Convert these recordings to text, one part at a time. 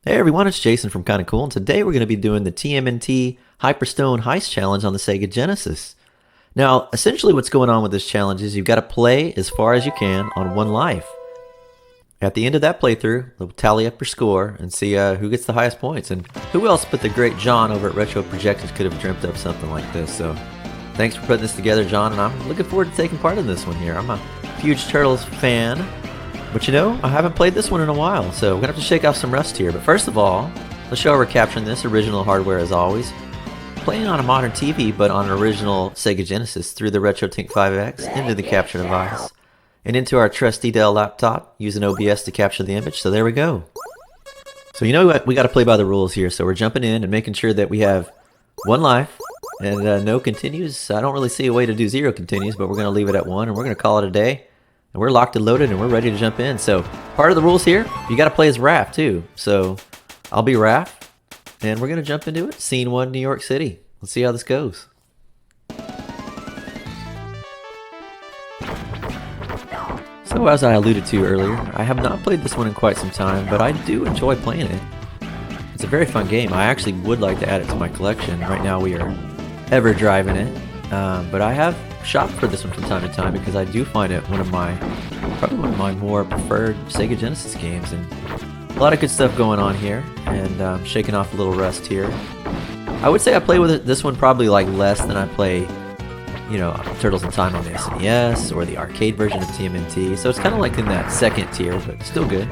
Hey everyone, it's Jason from Kinda Cool, and today we're going to be doing the TMNT Hyperstone Heist Challenge on the Sega Genesis. Now, essentially what's going on with this challenge is you've got to play as far as you can on one life. At the end of that playthrough, they'll tally up your score and see who gets the highest points. And who else but the great John over at Retro Projections could have dreamt up something like this. So thanks for putting this together, John, and I'm looking forward to taking part in this one here. I'm a huge Turtles fan. But you know, I haven't played this one in a while, so we're going to have to shake off some rust here. But first of all, let's show how we're capturing this. Original hardware as always. Playing on a modern TV, but on an original Sega Genesis through the RetroTink 5X into the capture device. And into our trusty Dell laptop, using OBS to capture the image, so there we go. So you know what, we got to play by the rules here, so we're jumping in and making sure that we have one life, and no continues. I don't really see a way to do zero continues, but we're going to leave it at one, and we're going to call it a day. And we're locked and loaded and we're ready to jump in. So part of the rules here, you got to play as Raph too. So I'll be Raph and we're going to jump into it. Scene 1, New York City. Let's see how this goes. So as I alluded to earlier, I have not played this one in quite some time, but I do enjoy playing it. It's a very fun game. I actually would like to add it to my collection. Right now we are ever driving it. But I have shopped for this one from time to time because I do find it probably one of my more preferred Sega Genesis games, and a lot of good stuff going on here, and shaking off a little rust here. I would say I play with this one probably like less than I play, you know, Turtles in Time on the SNES or the arcade version of TMNT, so it's kind of like in that second tier, but still good.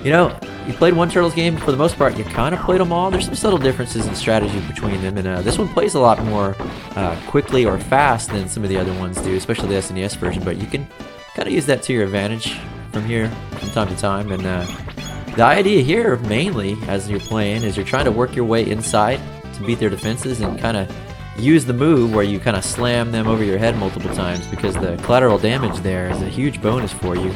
You know, you played one Turtles game, for the most part, you kind of played them all. There's some subtle differences in strategy between them, and this one plays a lot more quickly or fast than some of the other ones do, especially the SNES version, but you can kind of use that to your advantage from time to time. And the idea here, mainly, as you're playing, is you're trying to work your way inside to beat their defenses and kind of use the move where you kind of slam them over your head multiple times, because the collateral damage there is a huge bonus for you.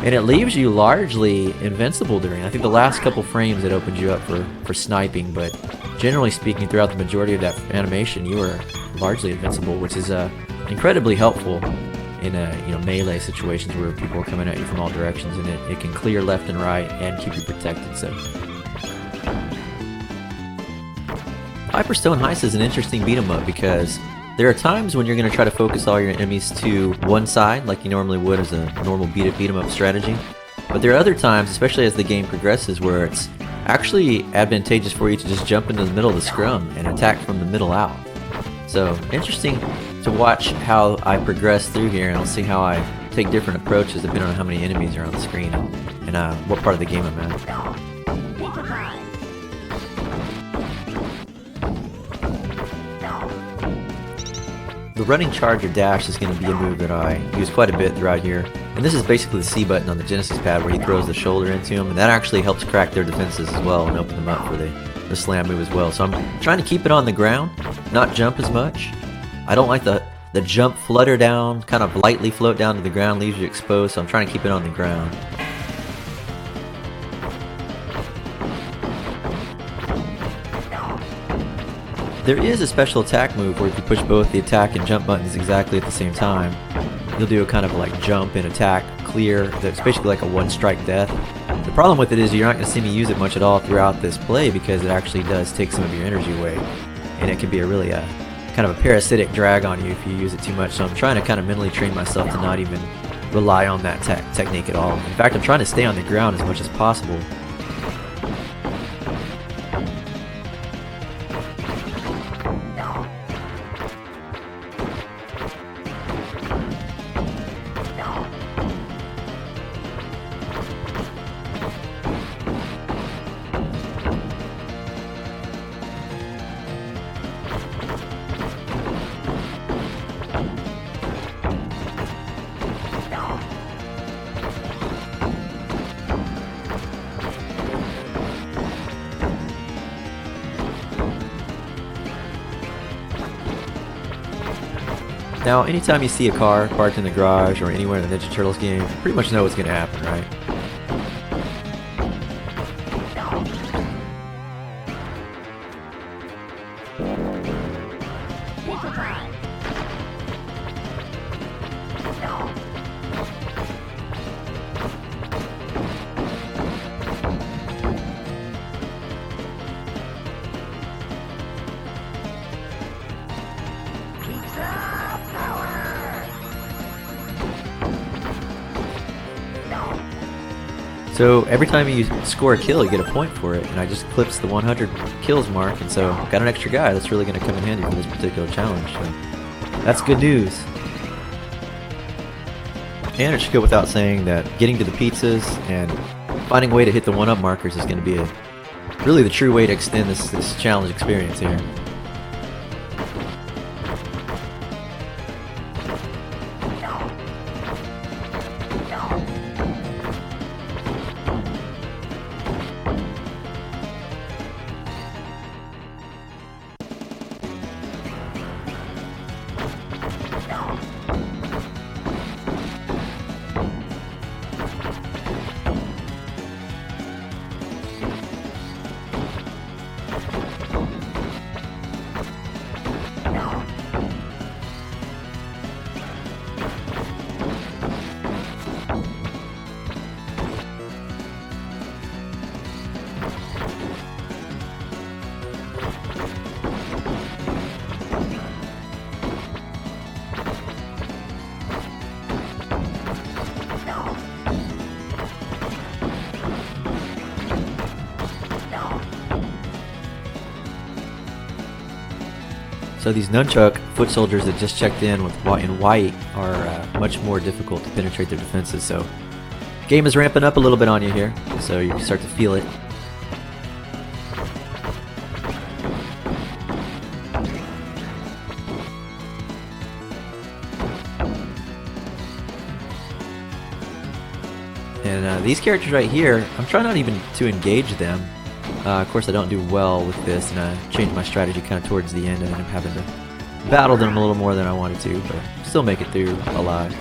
And it leaves you largely invincible during, I think the last couple frames it opens you up for sniping, but generally speaking throughout the majority of that animation you are largely invincible, which is incredibly helpful in melee situations where people are coming at you from all directions, and it can clear left and right and keep you protected. So Hyperstone Heist is an interesting beat 'em up because there are times when you're going to try to focus all your enemies to one side, like you normally would as a normal beat 'em up strategy. But there are other times, especially as the game progresses, where it's actually advantageous for you to just jump into the middle of the scrum and attack from the middle out. So interesting to watch how I progress through here, and I'll see how I take different approaches depending on how many enemies are on the screen and what part of the game I'm at. The running charge or dash is going to be a move that I use quite a bit throughout here. And this is basically the C button on the Genesis pad where he throws the shoulder into him, and that actually helps crack their defenses as well and open them up for the slam move as well. So I'm trying to keep it on the ground, not jump as much. I don't like the jump flutter down, kind of lightly float down to the ground, leaves you exposed, so I'm trying to keep it on the ground. There is a special attack move where if you push both the attack and jump buttons exactly at the same time, you'll do a kind of like jump and attack clear that's basically like a one-strike death. The problem with it is you're not going to see me use it much at all throughout this play because it actually does take some of your energy away, and it can be a really kind of a parasitic drag on you if you use it too much. So I'm trying to kind of mentally train myself to not even rely on that technique at all. In fact, I'm trying to stay on the ground as much as possible. Now, anytime you see a car parked in the garage or anywhere in the Ninja Turtles game, you pretty much know what's going to happen, right? So every time you score a kill, you get a point for it, and I just clipped the 100 kills mark, and so got an extra guy. That's really going to come in handy for this particular challenge. So that's good news. And it should go without saying that getting to the pizzas and finding a way to hit the 1-up markers is going to be really the true way to extend this challenge experience here. So these nunchuck foot soldiers that just checked in white are much more difficult to penetrate their defenses. So game is ramping up a little bit on you here, so you can start to feel it. And these characters right here, I'm trying not even to engage them. Of course, I don't do well with this, and I changed my strategy kind of towards the end, and I'm having to battle them a little more than I wanted to, but still make it through alive.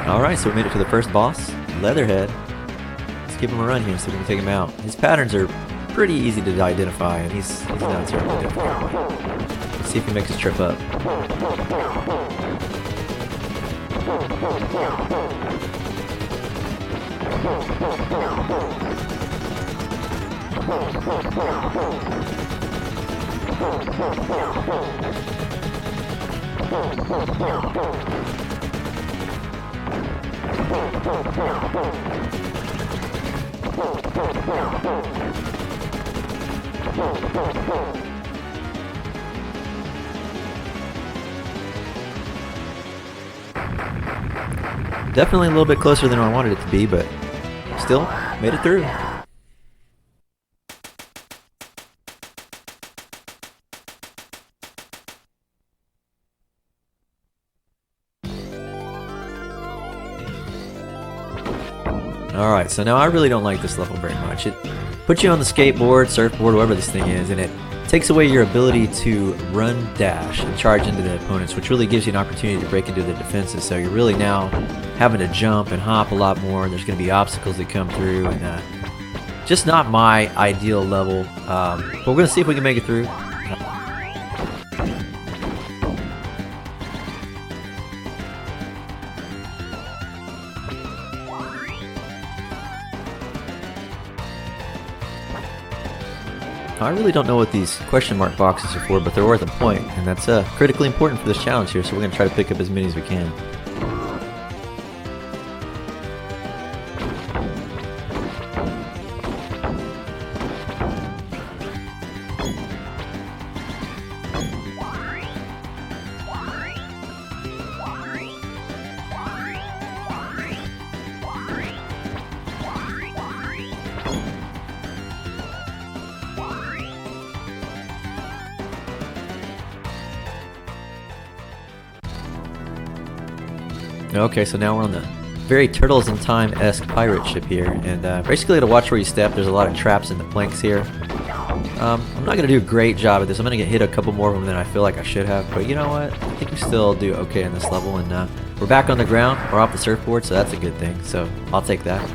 Alright, so we made it to the first boss, Leatherhead. Let's give him a run here so we can take him out. His patterns are pretty easy to identify, and he's not terribly difficult. Let's see if he makes his trip up. Definitely a little bit closer than I wanted it to be, but still made it through. Alright, so now I really don't like this level very much. It puts you on the skateboard, surfboard, whatever this thing is, and it takes away your ability to run, dash, and charge into the opponents, which really gives you an opportunity to break into their defenses. So you're really now having to jump and hop a lot more, and there's going to be obstacles that come through, and just not my ideal level. But we're going to see if we can make it through. I really don't know what these question mark boxes are for, but they're worth a point, and that's critically important for this challenge here, so we're going to try to pick up as many as we can. Okay, so now we're on the very Turtles in Time-esque pirate ship here, and basically to watch where you step. There's a lot of traps in the planks here. I'm not going to do a great job at this. I'm going to get hit a couple more of them than I feel like I should have, but you know what? I think we still do okay in this level, and we're back on the ground. We're off the surfboard, so that's a good thing, so I'll take that.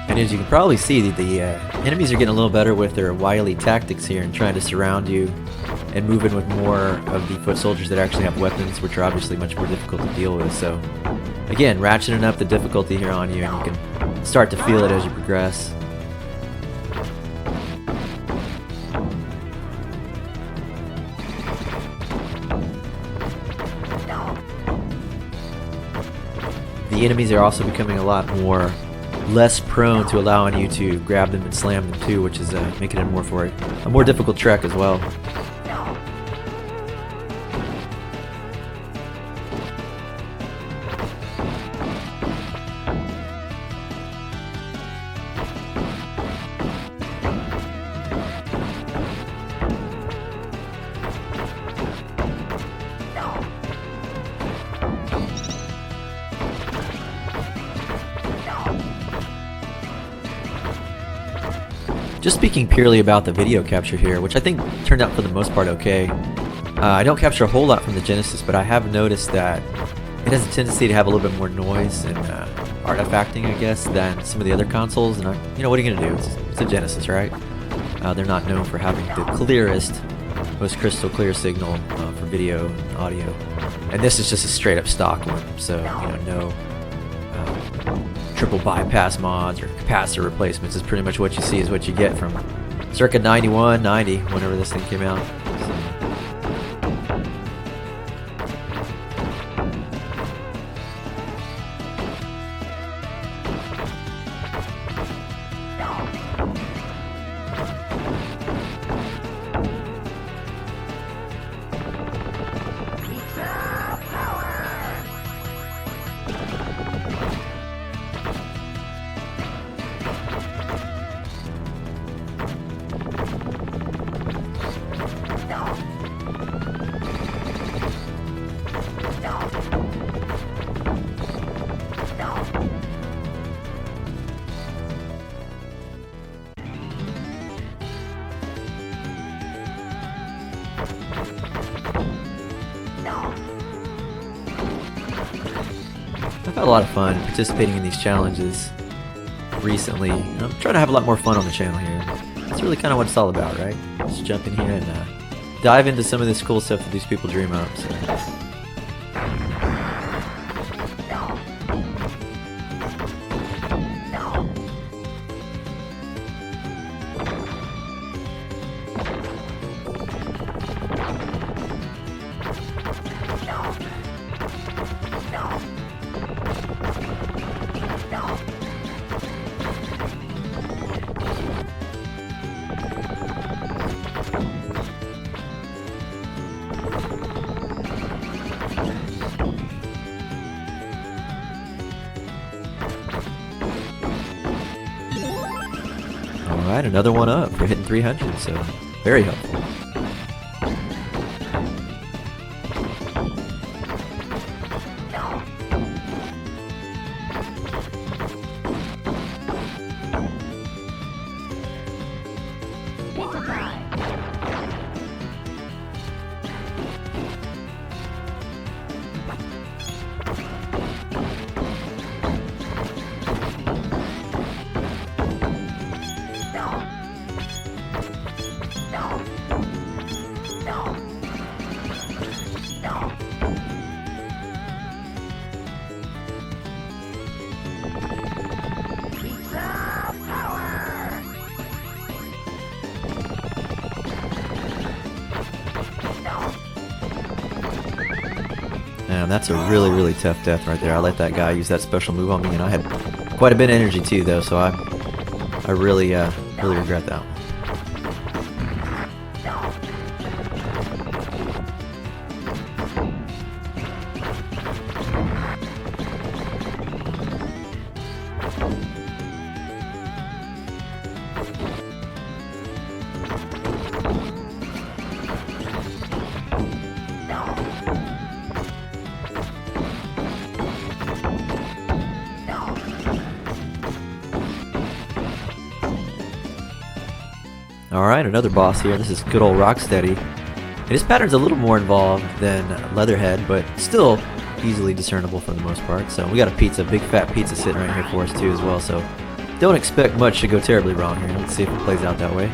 And as you can probably see, the enemies are getting a little better with their wily tactics here and trying to surround you and move in with more of the foot soldiers that actually have weapons, which are obviously much more difficult to deal with. So again, ratcheting up the difficulty here on you, and you can start to feel it as you progress. The enemies are also becoming a lot less prone to allowing you to grab them and slam them too, which is making it a more difficult trek as well. Just speaking purely about the video capture here, which I think turned out for the most part okay. I don't capture a whole lot from the Genesis, but I have noticed that it has a tendency to have a little bit more noise and artifacting, I guess, than some of the other consoles. And you know, what are you gonna do? It's a Genesis, right? They're not known for having the clearest, most crystal clear signal for video and audio. And this is just a straight up stock one, so you know, no triple bypass mods or capacitor replacements. Is pretty much what you see is what you get from circa 91, 90, whenever this thing came out. I've had a lot of fun participating in these challenges recently. I'm trying to have a lot more fun on the channel here. That's really kind of what it's all about, right? Just jump in here and dive into some of this cool stuff that these people dream up. So. Alright, another one up for hitting 300, so very helpful. Man, that's a really, really tough death right there. I let that guy use that special move on me, and I had quite a bit of energy too, though, so I really, really regret that one. Alright, another boss here. This is good old Rocksteady. And his pattern's a little more involved than Leatherhead, but still easily discernible for the most part. So we got a pizza, big fat pizza sitting right here for us too as well. So don't expect much to go terribly wrong here. Let's see if it plays out that way.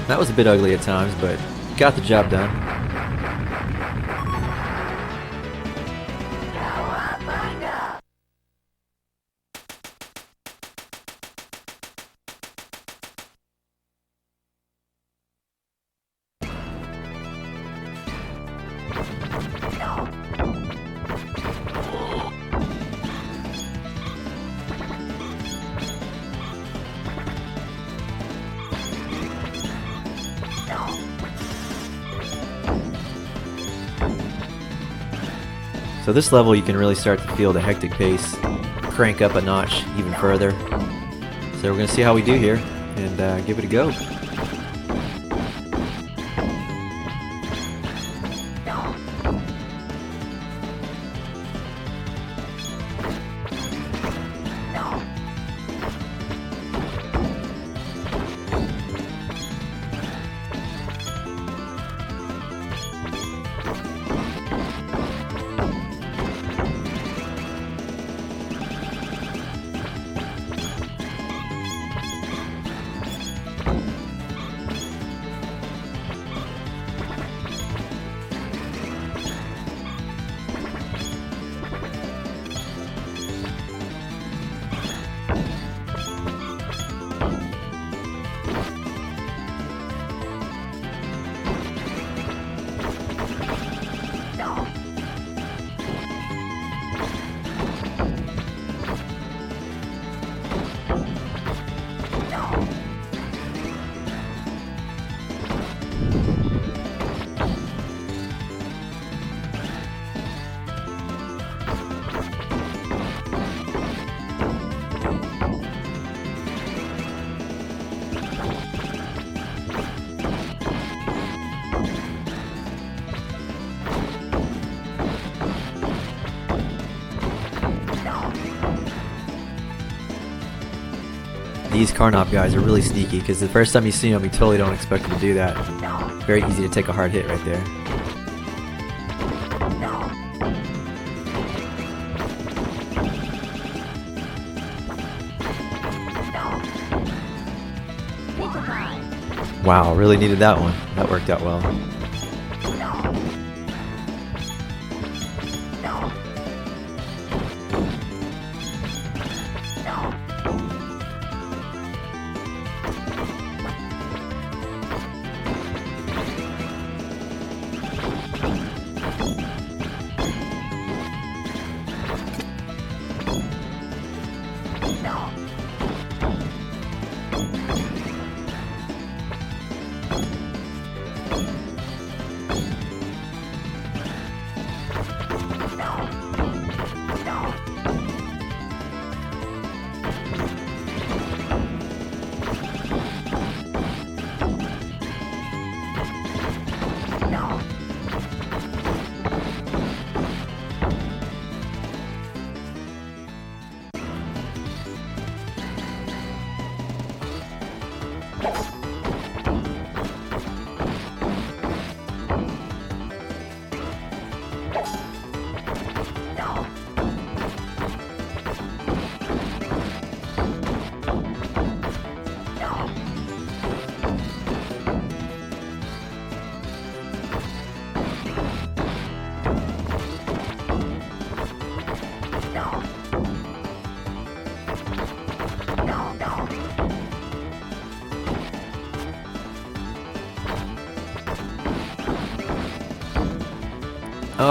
That was a bit ugly at times, but got the job done. So this level you can really start to feel the hectic pace crank up a notch even further. So we're going to see how we do here and give it a go. These Carnop guys are really sneaky because the first time you see them, you totally don't expect them to do that. Very easy to take a hard hit right there. Wow, really needed that one. That worked out well.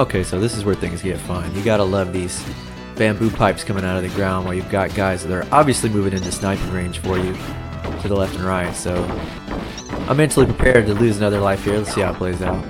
Okay, so this is where things get fun. You gotta love these bamboo pipes coming out of the ground while you've got guys that are obviously moving into sniping range for you to the left and right. So I'm mentally prepared to lose another life here. Let's see how it plays out.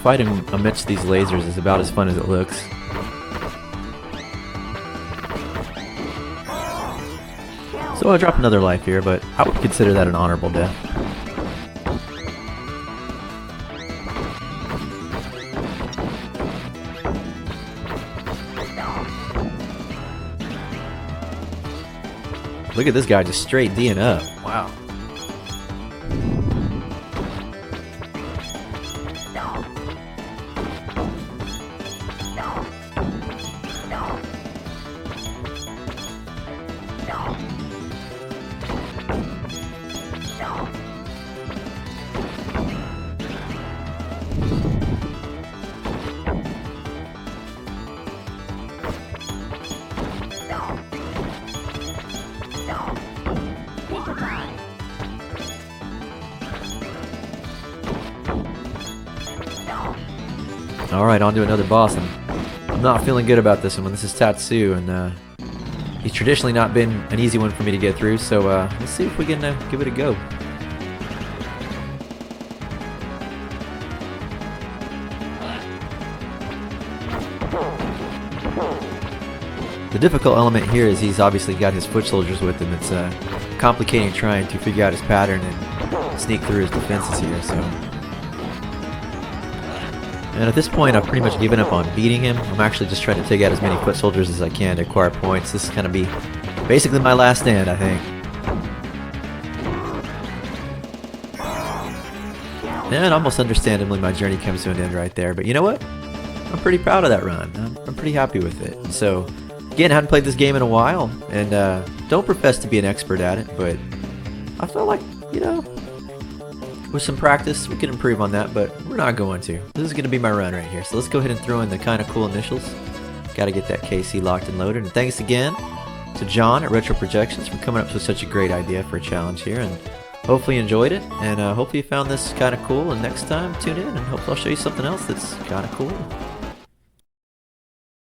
Fighting amidst these lasers is about as fun as it looks. So I'll drop another life here, but I would consider that an honorable death. Look at this guy just straight D'ing up. Wow. Alright, on to another boss, and I'm not feeling good about this one. This is Tatsu, and he's traditionally not been an easy one for me to get through, so let's see if we can give it a go. The difficult element here is he's obviously got his foot soldiers with him. It's complicating trying to figure out his pattern and sneak through his defenses here, so... And at this point, I've pretty much given up on beating him. I'm actually just trying to take out as many foot soldiers as I can to acquire points. This is going to be basically my last stand, I think. And almost understandably, my journey comes to an end right there. But you know what? I'm pretty proud of that run. I'm pretty happy with it. So, again, I hadn't played this game in a while, and don't profess to be an expert at it, but I felt like, you know, with some practice, we can improve on that, but we're not going to. This is going to be my run right here. So let's go ahead and throw in the kind of cool initials. Got to get that KC locked and loaded. And thanks again to John at Retro Projections for coming up with such a great idea for a challenge here. And hopefully you enjoyed it. And hopefully you found this kind of cool. And next time, tune in and hopefully I'll show you something else that's kind of cool.